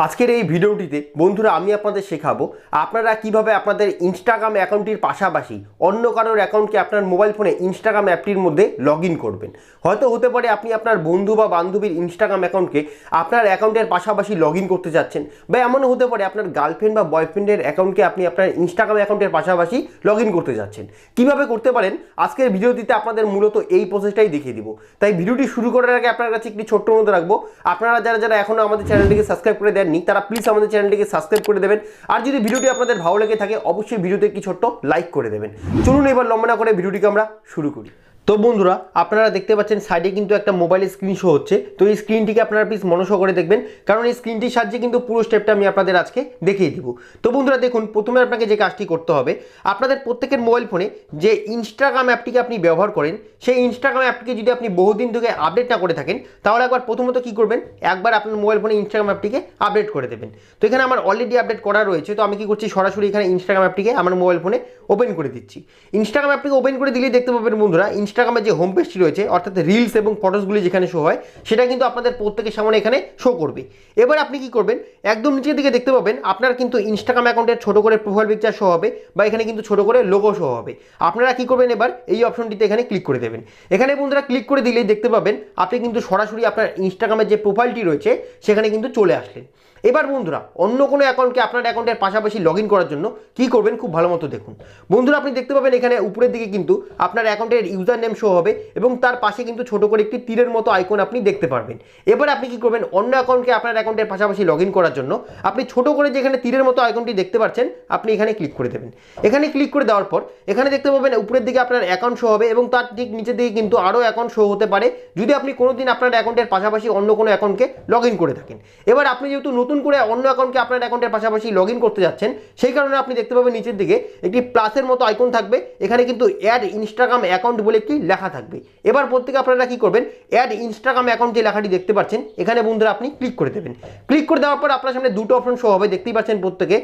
আজকের এই ভিডিওটিতে বন্ধুরা আমি আপনাদের শেখাবো আপনারা কিভাবে আপনাদের ইনস্টাগ্রাম অ্যাকাউন্টটির পাশাপাশি অন্য কারোর অ্যাকাউন্টকে আপনার মোবাইল ফোনে ইনস্টাগ্রাম অ্যাপটির মধ্যে লগ ইন করবেন। হয়তো হতে পারে আপনি আপনার বন্ধু বা বান্ধবীর ইনস্টাগ্রাম অ্যাকাউন্টকে আপনার অ্যাকাউন্টের পাশাপাশি লগ ইন করতে যাচ্ছেন, বা এমনও হতে পারে আপনার গার্লফ্রেন্ড বা বয়ফ্রেন্ডের অ্যাকাউন্টকে আপনি আপনার ইনস্টাগ্রাম অ্যাকাউন্টের পাশাপাশি লগ ইন করতে যাচ্ছেন। কীভাবে করতে পারেন আজকের ভিডিওটিতে আপনাদের মূলত এই প্রসেসটাই দেখিয়ে দিব। তাই ভিডিওটি শুরু করার আগে আপনার কাছে একটি ছোট্ট অনুরোধ রাখবো, আপনারা যারা এখনও আমাদের চ্যানেলটিকে সাবস্ক্রাইব করে দেননি তারা প্লিজ আমাদের চ্যানেলটিকে সাবস্ক্রাইব করে দেবেন। আর যদি ভিডিওটি আপনাদের ভালো লেগে থাকে অবশ্যই ভিডিওতে একটি ছোট্ট লাইক করে দেবেন। চলুন এবার লম্বা না করে ভিডিওটিকে আমরা শুরু করি। তো বন্ধুরা আপনারা দেখতে পাচ্ছেন সাইডে কিন্তু একটা মোবাইলের স্ক্রিন শো হচ্ছে। তো এই স্ক্রিনটিকে আপনারা প্লিজ মনোযোগ করে দেখবেন, কারণ এই স্ক্রিনটির সাহায্যে কিন্তু পুরো স্টেপটা আমি আপনাদের আজকে দেখিয়ে দিব। তো বন্ধুরা দেখুন, প্রথমে আপনাকে যে কাজটি করতে হবে, আপনাদের প্রত্যেকের মোবাইল ফোনে যে ইনস্টাগ্রাম অ্যাপটিকে আপনি ব্যবহার করেন সেই ইনস্টাগ্রাম অ্যাপটিকে যদি আপনি বহুদিন থেকে আপডেট না করে থাকেন তাহলে একবার প্রথমত কী করবেন, একবার আপনার মোবাইল ফোনে ইনস্টাগ্রাম অ্যাপটিকে আপডেট করে দেবেন। তো এখানে আমার অলরেডি আপডেট করা রয়েছে, তো আমি কি করছি সরাসরি এখানে ইনস্টাগ্রাম অ্যাপটিকে আমার মোবাইল ফোনে ওপেন করে দিচ্ছি। ইনস্টাগ্রাম অ্যাপটিকে ওপেন করে দিলেই দেখতে পাবেন বন্ধুরা ইনস্টাগ্রামের যে হোম পেজটি রয়েছে অর্থাৎ রিলস এবং ফটোসগুলি যেখানে শো হয় সেটা কিন্তু আপনাদের প্রত্যেকের সামনে এখানে শো করবে। এবার আপনি কি করবেন, একদম নিচের দিকে দেখতে পাবেন আপনার কিন্তু ইনস্টাগ্রাম অ্যাকাউন্টের ছোট করে প্রোফাইল পিকচার শো হবে, বা এখানে কিন্তু ছোট করে লোগো শো হবে। আপনারা কি করবেন, এবার এই অপশনটিতে এখানে ক্লিক করে দেবেন। এখানে বন্ধুরা ক্লিক করে দিলেই দেখতে পাবেন আপনি কিন্তু সরাসরি আপনার ইনস্টাগ্রামের যে প্রোফাইলটি রয়েছে সেখানে কিন্তু চলে আসলেন। এবার বন্ধুরা অন্য কোনো অ্যাকাউন্টকে আপনার অ্যাকাউন্টের পাশাপাশি লগ ইন করার জন্য কী করবেন খুব ভালো মতো দেখুন। বন্ধুরা আপনি দেখতে পাবেন এখানে উপরের দিকে কিন্তু আপনার অ্যাকাউন্টের ইউজার নেম শো হবে এবং তার পাশে কিন্তু ছোট করে একটি তীরের মতো আইকন আপনি দেখতে পারবেন। এবার আপনি কি করবেন, অন্য অ্যাকাউন্টকে আপনার অ্যাকাউন্টের পাশাপাশি লগ ইন করার জন্য আপনি ছোট করে যেখানে তীরের মতো আইকনটি দেখতে পাচ্ছেন আপনি এখানে ক্লিক করে দেবেন। এখানে ক্লিক করে দেওয়ার পর এখানে দেখতে পাবেন উপরের দিকে আপনার অ্যাকাউন্ট শো হবে এবং তার ঠিক নিচের দিকে কিন্তু আরও অ্যাকাউন্ট শো হতে পারে যদি আপনি কোনোদিন আপনার অ্যাকাউন্টের পাশাপাশি অন্য কোনো অ্যাকাউন্টকে লগ ইন করে থাকেন। এবার আপনি যেহেতু নতুন করে অন্য অ্যাকাউন্টকে আপনার অ্যাকাউন্টের পাশাপাশি লগ ইন করতে যাচ্ছেন সেই কারণে আপনি দেখতে পাবেন নিচের দিকে একটি প্লাসের মতো আইকন থাকবে, এখানে কিন্তু অ্যাড ইনস্টাগ্রাম অ্যাকাউন্ট বলে একটি লেখা থাকবে। এবার প্রত্যেকে আপনারা কি করবেন, অ্যাড ইনস্টাগ্রাম অ্যাকাউন্ট যে লেখাটি দেখতে পাচ্ছেন এখানে বন্ধুরা আপনি ক্লিক করে দেবেন। ক্লিক করে দেওয়ার পর আপনার সামনে দুটো অপশন শো হবে, দেখতেই পাচ্ছেন প্রত্যেকে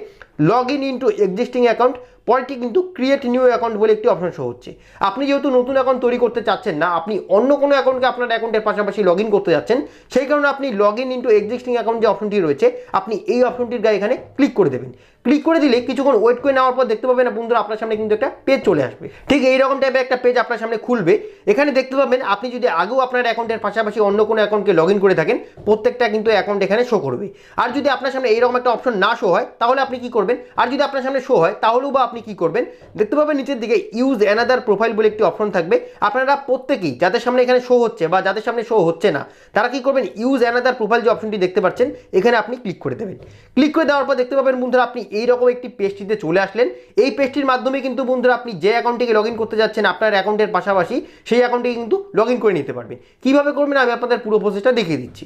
log in into existing account, পরেরটি কিন্তু ক্রিয়েট নিউ অ্যাকাউন্ট বলে একটি অপশন শো হচ্ছে। আপনি যেহেতু নতুন অ্যাকাউন্ট তৈরি করতে চাচ্ছেন না, আপনি অন্য কোনো অ্যাকাউন্টকে আপনার অ্যাকাউন্টের পাশাপাশি লগ ইন করতে যাচ্ছেন, সেই কারণে আপনি log in into existing account যে অপশনটি রয়েছে আপনি এই অপশনটির গায়ে এখানে ক্লিক করে দেবেন। ক্লিক করে দিলে কিছুক্ষণ ওয়েট করে নেওয়ার পর দেখতে পাবেন বন্ধুরা আপনার সামনে কিন্তু একটা পেজ চলে আসবে। ঠিক এইরকম টাইপের একটা পেজ আপনার সামনে খুলবে। এখানে দেখতে পাবেন আপনি যদি আগেও আপনার অ্যাকাউন্টের পাশাপাশি অন্য কোনো অ্যাকাউন্টকে লগ ইন করে থাকেন প্রত্যেকটা কিন্তু অ্যাকাউন্ট এখানে শো করবে। আর যদি আপনার সামনে এইরকম একটা অপশন না শো হয় তাহলে আপনি কি করবেন, আর যদি আপনার সামনে শো হয় তাহলেও বা আপনি কি করবেন, দেখতে পাবেন নিচের দিকে ইউজ অ্যানাদার প্রোফাইল বলে একটি অপশন থাকবে। আপনারা প্রত্যেকেই যাদের সামনে এখানে শো হচ্ছে বা যাদের সামনে শো হচ্ছে না তারা কি করবেন, ইউজ অ্যানাদার প্রোফাইল যে অপশনটি দেখতে পাচ্ছেন এখানে আপনি ক্লিক করে দেবেন। ক্লিক করে দেওয়ার পর দেখতে পাবেন বন্ধুরা আপনি এইরকম একটি পেজটিতে চলে আসলেন। এই পেজটির মাধ্যমে কিন্তু বন্ধুরা আপনি যে অ্যাকাউন্টটিকে লগ ইন করতে যাচ্ছেন আপনার অ্যাকাউন্টের পাশাপাশি সেই অ্যাকাউন্টটিকে কিন্তু লগ ইন করে নিতে পারবেন। কীভাবে করবেন আমি আপনাদের পুরো প্রসেসটা দেখিয়ে দিচ্ছি।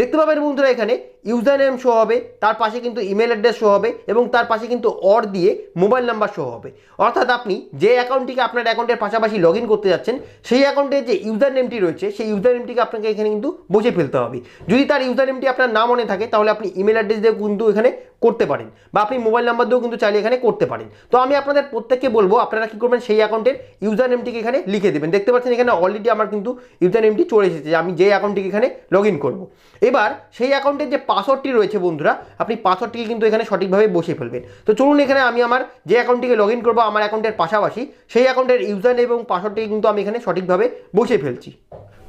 দেখতে পাবেন বন্ধুরা এখানে ইউজার নেম শো হবে, তার পাশে কিন্তু ইমেল অ্যাড্রেস শো হবে এবং তার পাশে কিন্তু অর দিয়ে মোবাইল নাম্বার শো হবে। অর্থাৎ আপনি যে অ্যাকাউন্টটিকে আপনার অ্যাকাউন্টের পাশাপাশি লগ ইন করতে যাচ্ছেন সেই অ্যাকাউন্টের যে ইউজার নেমটি রয়েছে সেই ইউজার নেমটিকে আপনাকে এখানে কিন্তু বসে ফেলতে হবে। যদি তার ইউজার নেমটি আপনার না মনে থাকে তাহলে আপনি ইমেল অ্যাড্রেস দিয়ে কিন্তু এখানে করতে পারেন, বা আপনি মোবাইল নাম্বার দিয়েও কিন্তু চাইলে এখানে করতে পারেন। তো আমি আপনাদের প্রত্যেককে বলবো আপনারা কি করবেন, সেই অ্যাকাউন্টের ইউজার নেমটিকে এখানে লিখে দেবেন। দেখতে পাচ্ছেন এখানে অলরেডি আমার কিন্তু ইউজার নেমটি চলে এসেছে, আমি যে অ্যাকাউন্টটিকে এখানে লগ ইন করবো। এবার সেই অ্যাকাউন্টের যে পাসওয়ার্ডটি রয়েছে বন্ধুরা আপনি পাসওয়ার্ডটিকে কিন্তু এখানে সঠিকভাবে বসিয়ে ফেলবেন। তো চলুন এখানে আমি আমার যে অ্যাকাউন্টটিকে লগ ইন করবো আমার অ্যাকাউন্টের পাশাপাশি সেই অ্যাকাউন্টের ইউজার নেম এবং পাসওয়ার্ডটিকে কিন্তু আমি এখানে সঠিকভাবে বসিয়ে ফেলছি।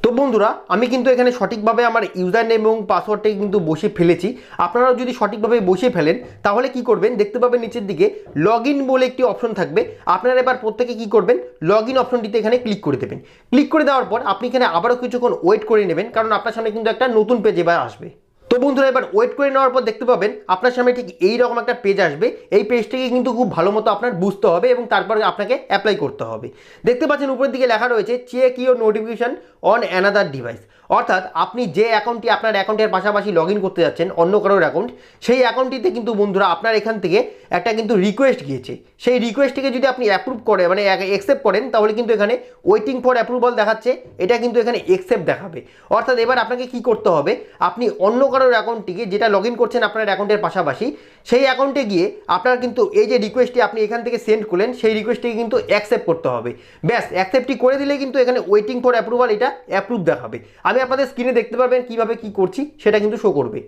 তো বন্ধুরা আমি কিন্তু এখানে সঠিকভাবে আমার ইউজার নেম এবং পাসওয়ার্ডটাকে কিন্তু বসে ফেলেছি। আপনারাও যদি সঠিকভাবে বসে ফেলেন তাহলে কি করবেন, দেখতে পাবেন নিচের দিকে লগ ইন বলে একটি অপশন থাকবে। আপনারা এবার প্রত্যেকে কি করবেন, লগ ইন অপশনটিতে এখানে ক্লিক করে দেবেন। ক্লিক করে দেওয়ার পর আপনি এখানে আবারও কিছুক্ষণ ওয়েট করে নেবেন, কারণ আপনার সামনে কিন্তু একটা নতুন পেজ এবার আসবে। তো বন্ধুরা এবার ওয়েট করে নেওয়ার পর দেখতে পাবেন আপনার সামনে ঠিক এইরকম একটা পেজ আসবে। এই পেজটিকে কিন্তু খুব ভালো মতো আপনার বুঝতে হবে এবং তারপরে আপনাকে অ্যাপ্লাই করতে হবে। দেখতে পাচ্ছেন উপরের দিকে লেখা রয়েছে check your notification on another device, অর্থাৎ আপনি যে অ্যাকাউন্টটি আপনার অ্যাকাউন্টের পাশাপাশি লগ ইন করতে যাচ্ছেন অন্য কারোর অ্যাকাউন্ট, সেই অ্যাকাউন্টটিতে কিন্তু বন্ধুরা আপনার এখান থেকে একটা কিন্তু রিকোয়েস্ট গিয়েছে। সেই রিকোয়েস্টটিকে যদি আপনি অ্যাপ্রুভ করে মানে অ্যাকসেপ্ট করেন তাহলে কিন্তু এখানে ওয়েটিং ফর অ্যাপ্রুভাল দেখাচ্ছে, এটা কিন্তু এখানে অ্যাকসেপ্ট দেখাবে। অর্থাৎ এবার আপনাকে কি করতে হবে, আপনি অন্য কারোর অ্যাকাউন্টটিকে যেটা লগ ইন করছেন আপনার অ্যাকাউন্টের পাশাপাশি সেই অ্যাকাউন্টে গিয়ে আপনার কিন্তু এই যে রিকোয়েস্টটি আপনি এখান থেকে সেন্ড করলেন সেই রিকোয়েস্টটিকে কিন্তু অ্যাকসেপ্ট করতে হবে। ব্যাস অ্যাকসেপ্টটি করে দিলে কিন্তু এখানে ওয়েটিং ফর অ্যাপ্রুভাল এটা অ্যাপ্রুভ দেখাবে। আমি আপনাদের স্ক্রিনে দেখতে পারবেন কীভাবে কী করছি সেটা কিন্তু শো করবে।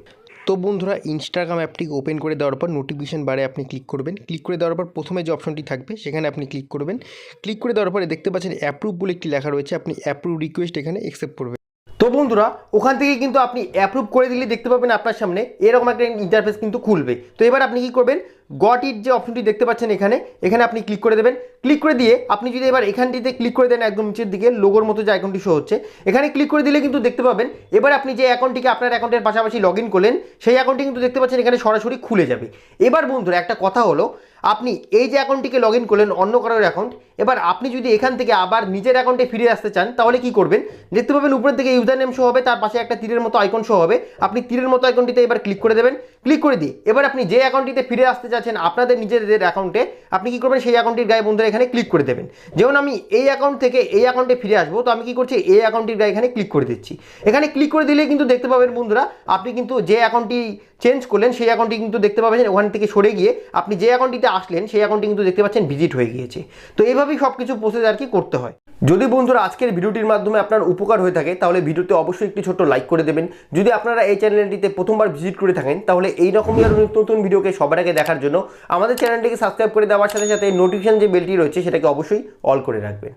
তো বন্ধুরা ইনস্টাগ্রাম অ্যাপটিকে ওপেন করে দেওয়ার পর নোটিফিকেশন বারে আপনি ক্লিক করবেন। ক্লিক করে দেওয়ার পর প্রথমে যে অপশনটি থাকবে সেখানে আপনি ক্লিক করবেন। ক্লিক করে দেওয়ার পরে দেখতে পাচ্ছেন অ্যাপ্রুভ বলে একটি লেখা রয়েছে, আপনি অ্যাপ্রুভ রিকোয়েস্ট এখানে অ্যাকসেপ্ট করবেন। তো বন্ধুরা ওখান থেকে কিন্তু আপনি অ্যাপ্রুভ করে দিলে দেখতে পাবেন আপনার সামনে এরকম একটা ইন্টারফেস কিন্তু খুলবে। তো এবার আপনি কি করবেন, গট ইট যে অপশনটি দেখতে পাচ্ছেন এখানে আপনি ক্লিক করে দেবেন। ক্লিক করে দিয়ে আপনি যদি এবার এখানটিতে ক্লিক করে দেন, একদম নিচের দিকে লোগোর মতো যে আইকনটি শো হচ্ছে এখানে ক্লিক করে দিলে কিন্তু দেখতে পাবেন এবার আপনি যে অ্যাকাউন্টটিকে আপনার অ্যাকাউন্টের পাশাপাশি লগ ইন করলেন সেই অ্যাকাউন্টটি কিন্তু দেখতে পাচ্ছেন এখানে সরাসরি খুলে যাবে। এবার বন্ধুরা একটা কথা হলো, আপনি এই যে অ্যাকাউন্টটিকে লগ ইন করলেন অন্য কারোর অ্যাকাউন্ট, এবার আপনি যদি এখান থেকে আবার নিজের অ্যাকাউন্টে ফিরে আসতে চান তাহলে কি করবেন, দেখতে পাবেন উপরের দিকে ইউজার নেম শো হবে, তার পাশে একটা তীরের মতো আইকন শো হবে, আপনি তীরের মতো আইকনটিতে এবার ক্লিক করে দেবেন। ক্লিক করে দিয়ে এবার আপনি যে অ্যাকাউন্টটিতে ফিরে আসতে চাচ্ছেন আপনাদের নিজেদের অ্যাকাউন্টে, আপনি কি করবেন সেই অ্যাকাউন্টের গায়ে বন্ধুরা এখানে ক্লিক করে দেবেন। যেমন আমি এই অ্যাকাউন্ট থেকে এই অ্যাকাউন্টে ফিরে আসবো, তো আমি কি করছি এই অ্যাকাউন্টের গায়ে এখানে ক্লিক করে দিচ্ছি। এখানে ক্লিক করে দিলে কিন্তু দেখতে পাবেন বন্ধুরা আপনি কিন্তু যে অ্যাকাউন্টটি চেঞ্জ করলেন সেই অ্যাকাউন্টটি কিন্তু দেখতে পাবেন ওখান থেকে সরে গিয়ে আপনি যে অ্যাকাউন্টটিতে আসলেন সেই অ্যাকাউন্টটি কিন্তু দেখতে পাচ্ছেন ভিজিট হয়ে গিয়েছে। তো এইভাবেই সব কিছু প্রসেস আর কি করতে হয়। যদি বন্ধুরা আজকের ভিডিওটির মাধ্যমে আপনার উপকার হয়ে থাকে তাহলে ভিডিওতে অবশ্যই একটি ছোট্ট লাইক করে দেবেন। যদি আপনারা এই চ্যানেলটিতে প্রথমবার ভিজিট করে থাকেন তাহলে এই রকমই আরও নিত্য নতুন ভিডিওকে সবার আগে দেখার জন্য আমাদের চ্যানেলটিকে সাবস্ক্রাইব করে দেওয়ার সাথে সাথে নোটিফিকেশন যে বেলটি রয়েছে সেটাকে অবশ্যই অল করে রাখবেন।